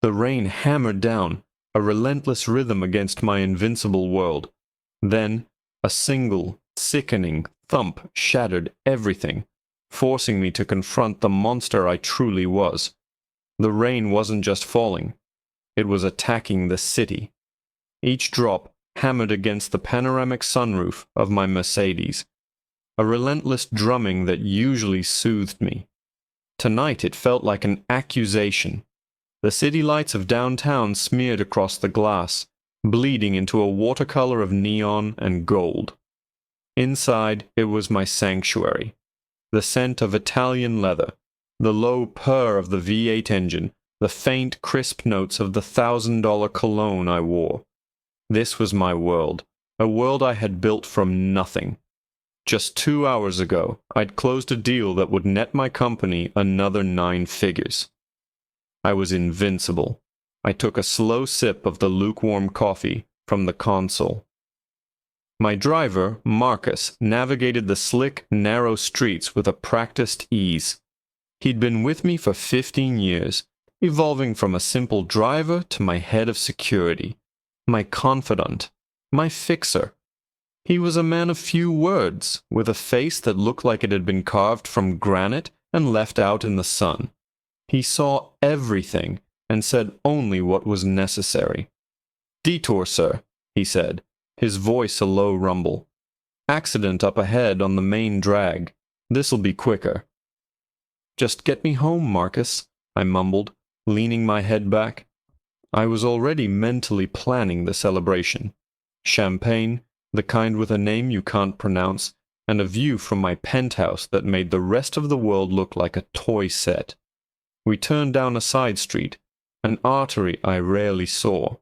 The rain hammered down, a relentless rhythm against my invincible world. Then, a single, sickening thump shattered everything, forcing me to confront the monster I truly was. The rain wasn't just falling. It was attacking the city. Each drop hammered against the panoramic sunroof of my Mercedes, a relentless drumming that usually soothed me. Tonight it felt like an accusation. The city lights of downtown smeared across the glass, bleeding into a watercolor of neon and gold. Inside, it was my sanctuary. The scent of Italian leather, the low purr of the V8 engine, the faint, crisp notes of the $1,000 cologne I wore. This was my world, a world I had built from nothing. Just 2 hours ago, I'd closed a deal that would net my company another 9 figures. I was invincible. I took a slow sip of the lukewarm coffee from the console. My driver, Marcus, navigated the slick, narrow streets with a practiced ease. He'd been with me for 15 years, evolving from a simple driver to my head of security, my confidant, my fixer. He was a man of few words, with a face that looked like it had been carved from granite and left out in the sun. He saw everything and said only what was necessary. "Detour, sir," he said, his voice a low rumble. "Accident up ahead on the main drag. This'll be quicker." "Just get me home, Marcus," I mumbled, leaning my head back. I was already mentally planning the celebration. Champagne, the kind with a name you can't pronounce, and a view from my penthouse that made the rest of the world look like a toy set. We turned down a side street, an artery I rarely saw.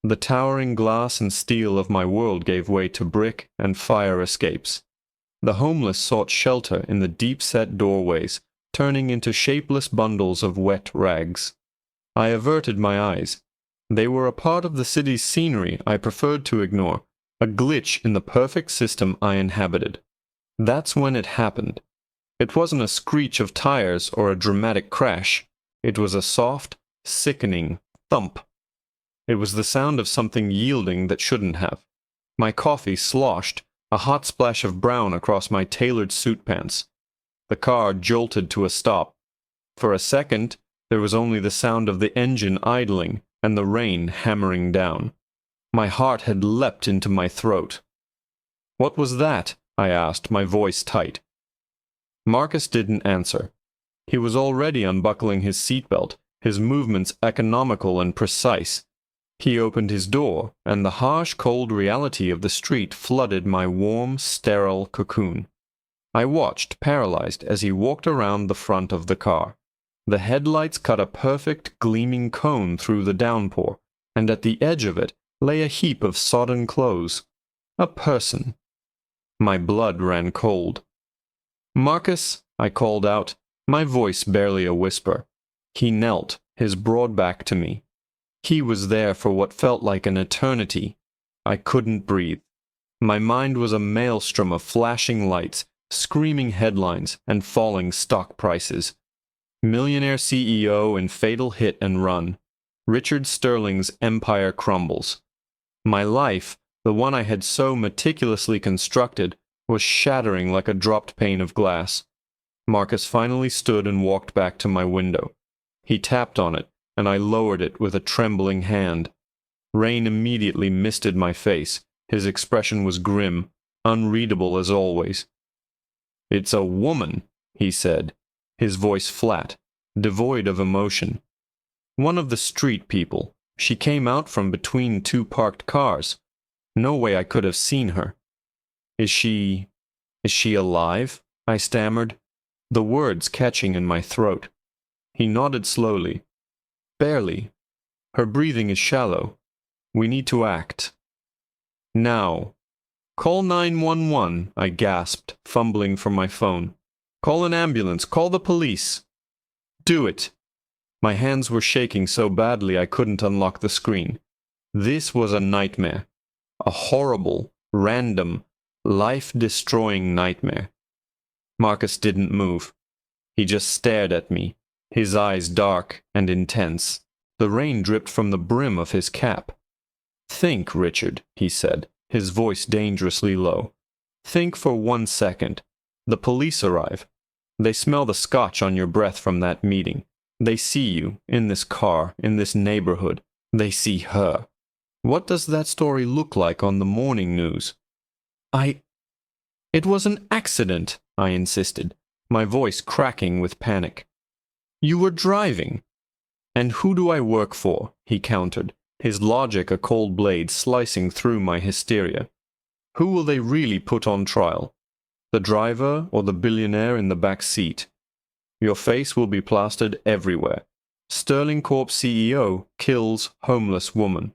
The towering glass and steel of my world gave way to brick and fire escapes. The homeless sought shelter in the deep-set doorways, turning into shapeless bundles of wet rags. I averted my eyes. They were a part of the city's scenery I preferred to ignore, a glitch in the perfect system I inhabited. That's when it happened. It wasn't a screech of tires or a dramatic crash. It was a soft, sickening thump. It was the sound of something yielding that shouldn't have. My coffee sloshed, a hot splash of brown across my tailored suit pants. The car jolted to a stop. For a second, there was only the sound of the engine idling and the rain hammering down. My heart had leapt into my throat. "What was that?" I asked, my voice tight. Marcus didn't answer. He was already unbuckling his seatbelt, his movements economical and precise. He opened his door, and the harsh, cold reality of the street flooded my warm, sterile cocoon. I watched, paralyzed, as he walked around the front of the car. The headlights cut a perfect, gleaming cone through the downpour, and at the edge of it lay a heap of sodden clothes. A person. My blood ran cold. "Marcus," I called out, my voice barely a whisper. He knelt, his broad back to me. He was there for what felt like an eternity. I couldn't breathe. My mind was a maelstrom of flashing lights, screaming headlines, and falling stock prices. Millionaire CEO in fatal hit and run. Richard Sterling's empire crumbles. My life, the one I had so meticulously constructed, was shattering like a dropped pane of glass. Marcus finally stood and walked back to my window. He tapped on it, and I lowered it with a trembling hand. Rain immediately misted my face. His expression was grim, unreadable as always. "It's a woman," he said, his voice flat, devoid of emotion. "One of the street people. She came out from between 2 parked cars. No way I could have seen her." Is she alive?" I stammered, the words catching in my throat. He nodded slowly. "Barely. Her breathing is shallow. We need to act. Now." "Call 911, I gasped, fumbling for my phone. "Call an ambulance. Call the police." "Do it." My hands were shaking so badly I couldn't unlock the screen. This was a nightmare. A horrible, random, life-destroying nightmare. Marcus didn't move. He just stared at me, his eyes dark and intense. The rain dripped from the brim of his cap. "Think, Richard," he said, his voice dangerously low. "Think for 1 second. The police arrive. They smell the scotch on your breath from that meeting. They see you, in this car, in this neighborhood. They see her. What does that story look like on the morning news?" It was an accident," I insisted, my voice cracking with panic. "You were driving." "And who do I work for?" he countered, his logic a cold blade slicing through my hysteria. "Who will they really put on trial? The driver or the billionaire in the back seat? Your face will be plastered everywhere. Sterling Corp CEO kills homeless woman.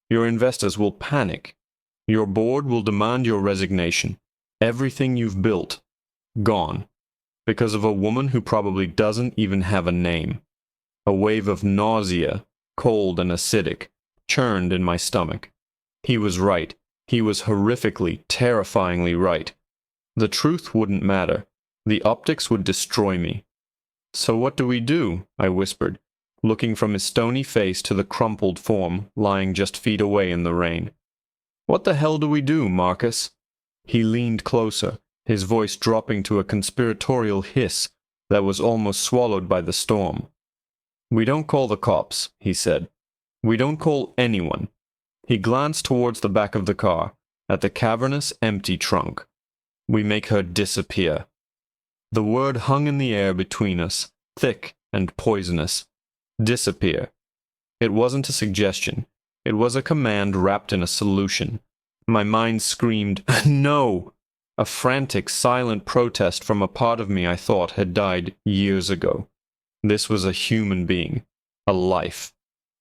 Your investors will panic. Your board will demand your resignation. Everything you've built, gone. Because of a woman who probably doesn't even have a name." A wave of nausea, cold and acidic, churned in my stomach. He was right. He was horrifically, terrifyingly right. The truth wouldn't matter. The optics would destroy me. "So what do we do?" I whispered, looking from his stony face to the crumpled form lying just feet away in the rain. "What the hell do we do, Marcus?" He leaned closer, his voice dropping to a conspiratorial hiss that was almost swallowed by the storm. "We don't call the cops," he said. "We don't call anyone." He glanced towards the back of the car, at the cavernous, empty trunk. "We make her disappear." The word hung in the air between us, thick and poisonous. Disappear. It wasn't a suggestion. It was a command wrapped in a solution. My mind screamed, "No!" A frantic, silent protest from a part of me I thought had died years ago. This was a human being, a life.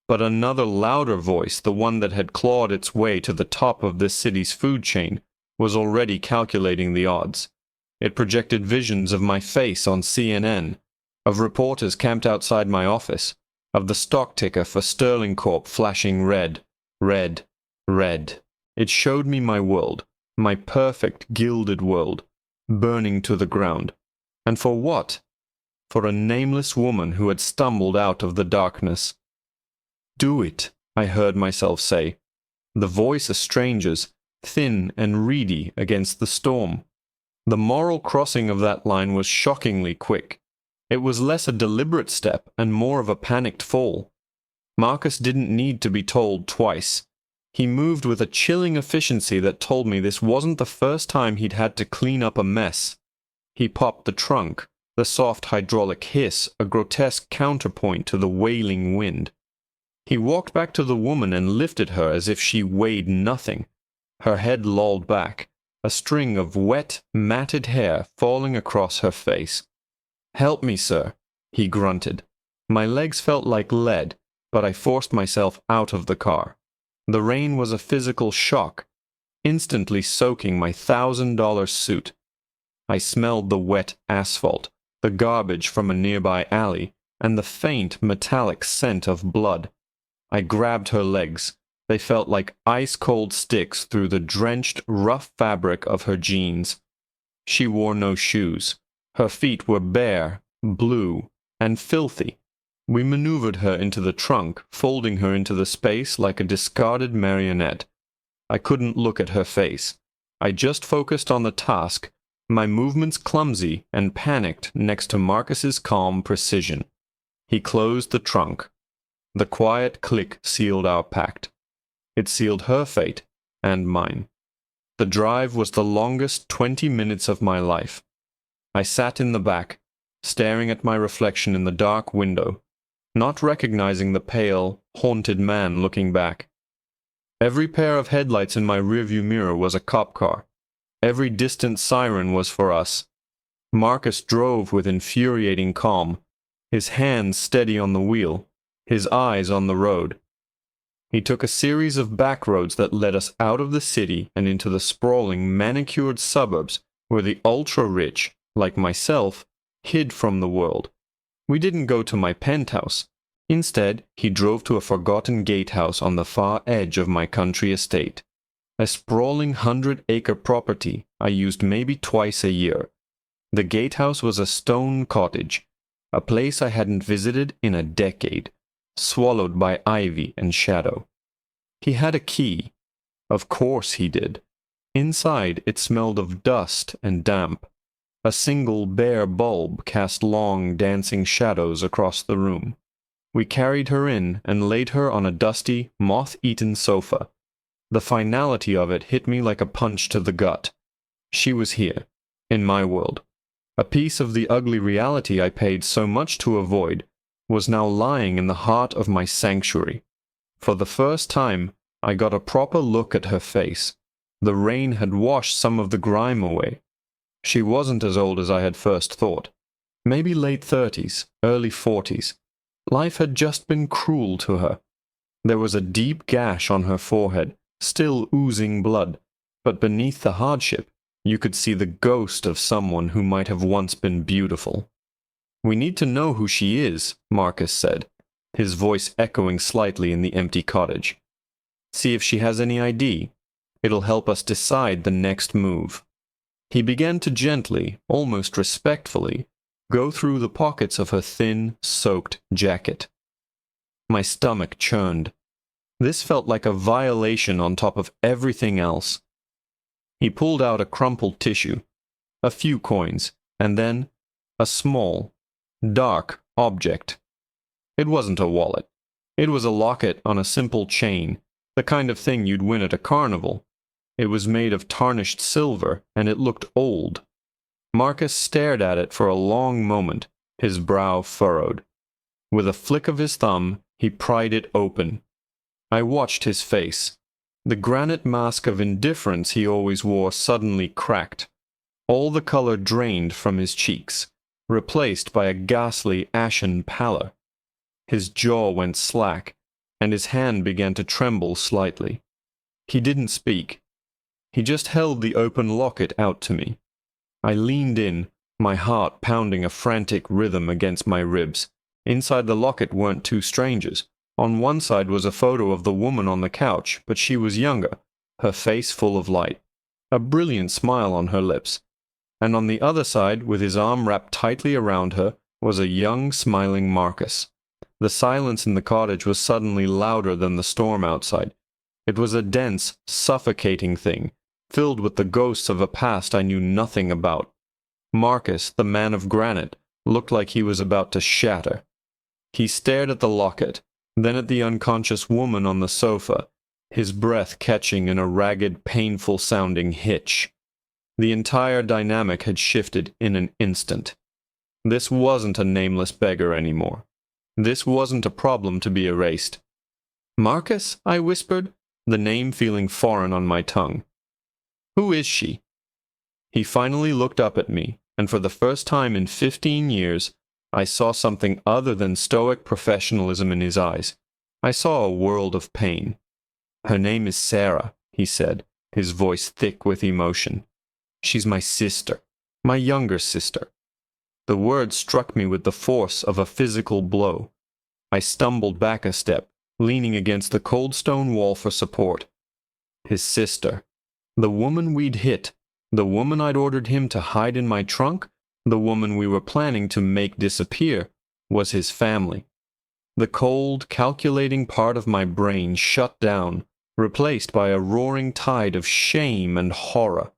But another louder voice, the one that had clawed its way to the top of this city's food chain, was already calculating the odds. It projected visions of my face on CNN, of reporters camped outside my office, of the stock ticker for Sterling Corp flashing red, red, red. It showed me my world, my perfect gilded world, burning to the ground. And for what? For a nameless woman who had stumbled out of the darkness. "Do it," I heard myself say, the voice a stranger's, thin and reedy against the storm. The moral crossing of that line was shockingly quick. It was less a deliberate step and more of a panicked fall. Marcus didn't need to be told twice. He moved with a chilling efficiency that told me this wasn't the first time he'd had to clean up a mess. He popped the trunk, the soft hydraulic hiss a grotesque counterpoint to the wailing wind. He walked back to the woman and lifted her as if she weighed nothing. Her head lolled back, a string of wet, matted hair falling across her face. "Help me, sir," he grunted. My legs felt like lead, but I forced myself out of the car. The rain was a physical shock, instantly soaking my $1,000 suit. I smelled the wet asphalt, the garbage from a nearby alley, and the faint, metallic scent of blood. I grabbed her legs. They felt like ice-cold sticks through the drenched, rough fabric of her jeans. She wore no shoes. Her feet were bare, blue, and filthy. We maneuvered her into the trunk, folding her into the space like a discarded marionette. I couldn't look at her face. I just focused on the task, my movements clumsy and panicked next to Marcus's calm precision. He closed the trunk. The quiet click sealed our pact. It sealed her fate and mine. The drive was the longest 20 minutes of my life. I sat in the back, staring at my reflection in the dark window, not recognizing the pale, haunted man looking back. Every pair of headlights in my rearview mirror was a cop car. Every distant siren was for us. Marcus drove with infuriating calm, his hands steady on the wheel, his eyes on the road. He took a series of back roads that led us out of the city and into the sprawling, manicured suburbs where the ultra-rich, like myself, hid from the world. We didn't go to my penthouse. Instead, he drove to a forgotten gatehouse on the far edge of my country estate. A sprawling 100-acre property I used maybe twice a year. The gatehouse was a stone cottage, a place I hadn't visited in a decade. swallowed by ivy and shadow. He had a key. Of course he did. Inside it smelled of dust and damp. A single bare bulb cast long, dancing shadows across the room. We carried her in and laid her on a dusty, moth-eaten sofa. The finality of it hit me like a punch to the gut. She was here, in my world. A piece of the ugly reality I paid so much to avoid was now lying in the heart of my sanctuary. For the first time, I got a proper look at her face. The rain had washed some of the grime away. She wasn't as old as I had first thought. Maybe late 30s, early 40s. Life had just been cruel to her. There was a deep gash on her forehead, still oozing blood, but beneath the hardship, you could see the ghost of someone who might have once been beautiful. "We need to know who she is," Marcus said, his voice echoing slightly in the empty cottage. "See if she has any ID. It'll help us decide the next move." He began to gently, almost respectfully, go through the pockets of her thin, soaked jacket. My stomach churned. This felt like a violation on top of everything else. He pulled out a crumpled tissue, a few coins, and then a small, dark object. It wasn't a wallet. It was a locket on a simple chain, the kind of thing you'd win at a carnival. It was made of tarnished silver, and it looked old. Marcus stared at it for a long moment, his brow furrowed. With a flick of his thumb, he pried it open. I watched his face. The granite mask of indifference he always wore suddenly cracked. All the color drained from his cheeks, replaced by a ghastly ashen pallor. His jaw went slack, and his hand began to tremble slightly. He didn't speak. He just held the open locket out to me. I leaned in, my heart pounding a frantic rhythm against my ribs. Inside the locket weren't two strangers. On one side was a photo of the woman on the couch, but she was younger, her face full of light, a brilliant smile on her lips. And on the other side, with his arm wrapped tightly around her, was a young, smiling Marcus. The silence in the cottage was suddenly louder than the storm outside. It was a dense, suffocating thing, filled with the ghosts of a past I knew nothing about. Marcus, the man of granite, looked like he was about to shatter. He stared at the locket, then at the unconscious woman on the sofa, his breath catching in a ragged, painful-sounding hitch. The entire dynamic had shifted in an instant. This wasn't a nameless beggar anymore. This wasn't a problem to be erased. "Marcus?" I whispered, the name feeling foreign on my tongue. "Who is she?" He finally looked up at me, and for the first time in 15 years, I saw something other than stoic professionalism in his eyes. I saw a world of pain. "Her name is Sarah," he said, his voice thick with emotion. "She's my sister, my younger sister." The word struck me with the force of a physical blow. I stumbled back a step, leaning against the cold stone wall for support. His sister. The woman we'd hit. The woman I'd ordered him to hide in my trunk. The woman we were planning to make disappear was his family. The cold, calculating part of my brain shut down, replaced by a roaring tide of shame and horror.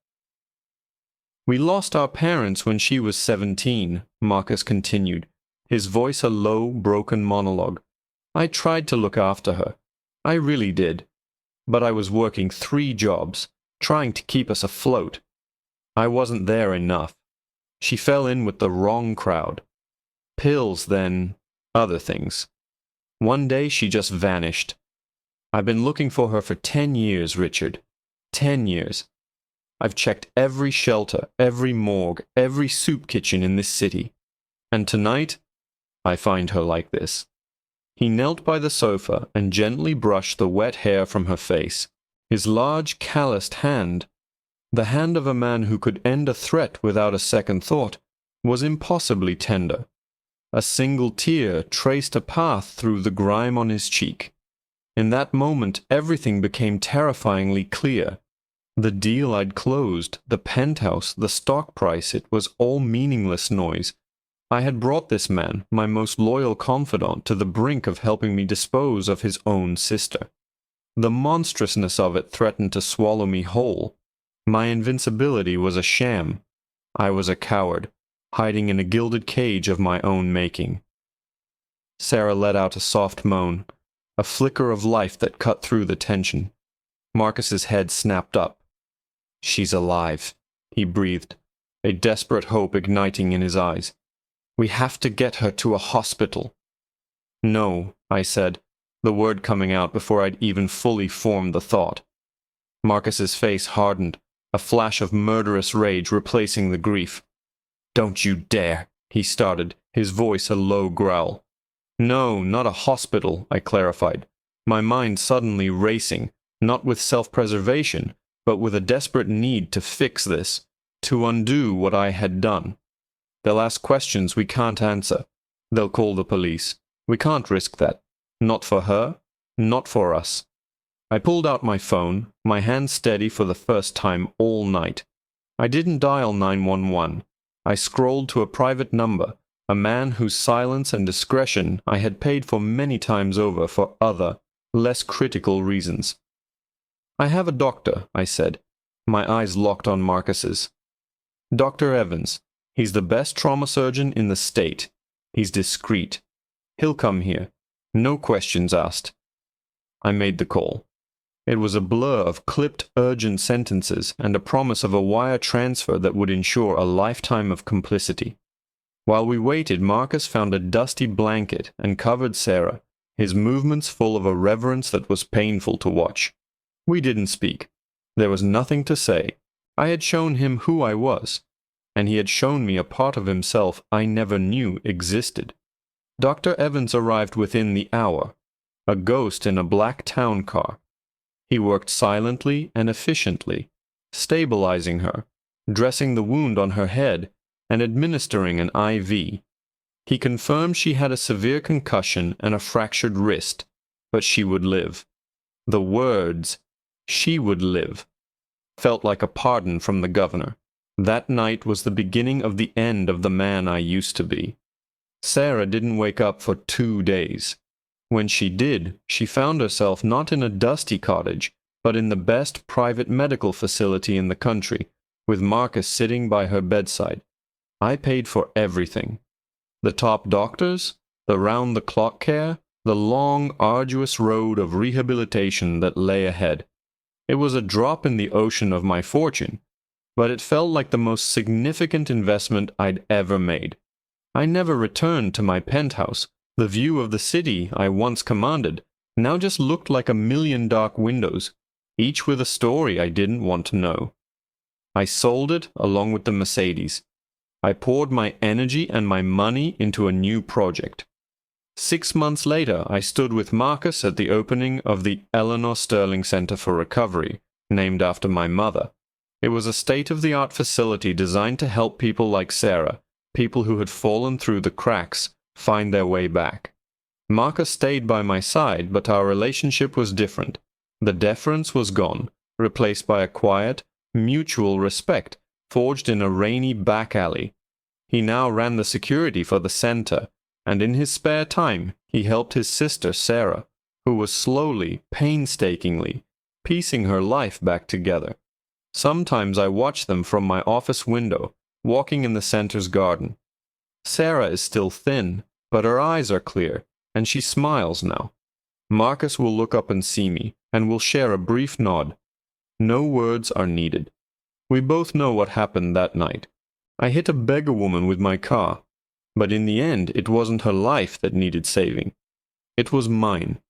"We lost our parents when she was 17, Marcus continued, his voice a low, broken monologue. "I tried to look after her. I really did. But I was working 3 jobs, trying to keep us afloat. I wasn't there enough. She fell in with the wrong crowd. Pills, then other things. One day she just vanished. I've been looking for her for 10 years, Richard. 10 years. I've checked every shelter, every morgue, every soup kitchen in this city. And tonight, I find her like this." He knelt by the sofa and gently brushed the wet hair from her face. His large, calloused hand, the hand of a man who could end a threat without a second thought, was impossibly tender. A single tear traced a path through the grime on his cheek. In that moment, everything became terrifyingly clear. The deal I'd closed, the penthouse, the stock price, it was all meaningless noise. I had brought this man, my most loyal confidant, to the brink of helping me dispose of his own sister. The monstrousness of it threatened to swallow me whole. My invincibility was a sham. I was a coward, hiding in a gilded cage of my own making. Sarah let out a soft moan, a flicker of life that cut through the tension. Marcus's head snapped up. "She's alive," he breathed, a desperate hope igniting in his eyes. "We have to get her to a hospital." "No," I said, the word coming out before I'd even fully formed the thought. Marcus's face hardened, a flash of murderous rage replacing the grief. "Don't you dare," he started, his voice a low growl. "No, not a hospital," I clarified, my mind suddenly racing, not with self-preservation, but with a desperate need to fix this, to undo what I had done. "They'll ask questions we can't answer. They'll call the police. We can't risk that. Not for her, not for us." I pulled out my phone, my hand steady for the first time all night. I didn't dial 911. I scrolled to a private number, a man whose silence and discretion I had paid for many times over for other, less critical reasons. "I have a doctor," I said, my eyes locked on Marcus's. "Dr. Evans. He's the best trauma surgeon in the state. He's discreet. He'll come here. No questions asked." I made the call. It was a blur of clipped, urgent sentences and a promise of a wire transfer that would ensure a lifetime of complicity. While we waited, Marcus found a dusty blanket and covered Sarah, his movements full of a reverence that was painful to watch. We didn't speak. There was nothing to say. I had shown him who I was, and he had shown me a part of himself I never knew existed. Dr. Evans arrived within the hour, a ghost in a black town car. He worked silently and efficiently, stabilizing her, dressing the wound on her head, and administering an IV. He confirmed she had a severe concussion and a fractured wrist, but she would live. The words, "she would live," felt like a pardon from the governor. That night was the beginning of the end of the man I used to be. Sarah didn't wake up for 2 days. When she did, she found herself not in a dusty cottage, but in the best private medical facility in the country, with Marcus sitting by her bedside. I paid for everything. The top doctors, the round-the-clock care, the long, arduous road of rehabilitation that lay ahead. It was a drop in the ocean of my fortune, but it felt like the most significant investment I'd ever made. I never returned to my penthouse. The view of the city I once commanded now just looked like a million dark windows, each with a story I didn't want to know. I sold it along with the Mercedes. I poured my energy and my money into a new project. 6 months later, I stood with Marcus at the opening of the Eleanor Sterling Center for Recovery, named after my mother. It was a state-of-the-art facility designed to help people like Sarah, people who had fallen through the cracks, find their way back. Marcus stayed by my side, but our relationship was different. The deference was gone, replaced by a quiet, mutual respect forged in a rainy back alley. He now ran the security for the center, and in his spare time he helped his sister Sarah, who was slowly, painstakingly, piecing her life back together. Sometimes I watch them from my office window, walking in the center's garden. Sarah is still thin, but her eyes are clear, and she smiles now. Marcus will look up and see me, and will share a brief nod. No words are needed. We both know what happened that night. I hit a beggar woman with my car, but in the end it wasn't her life that needed saving. It was mine.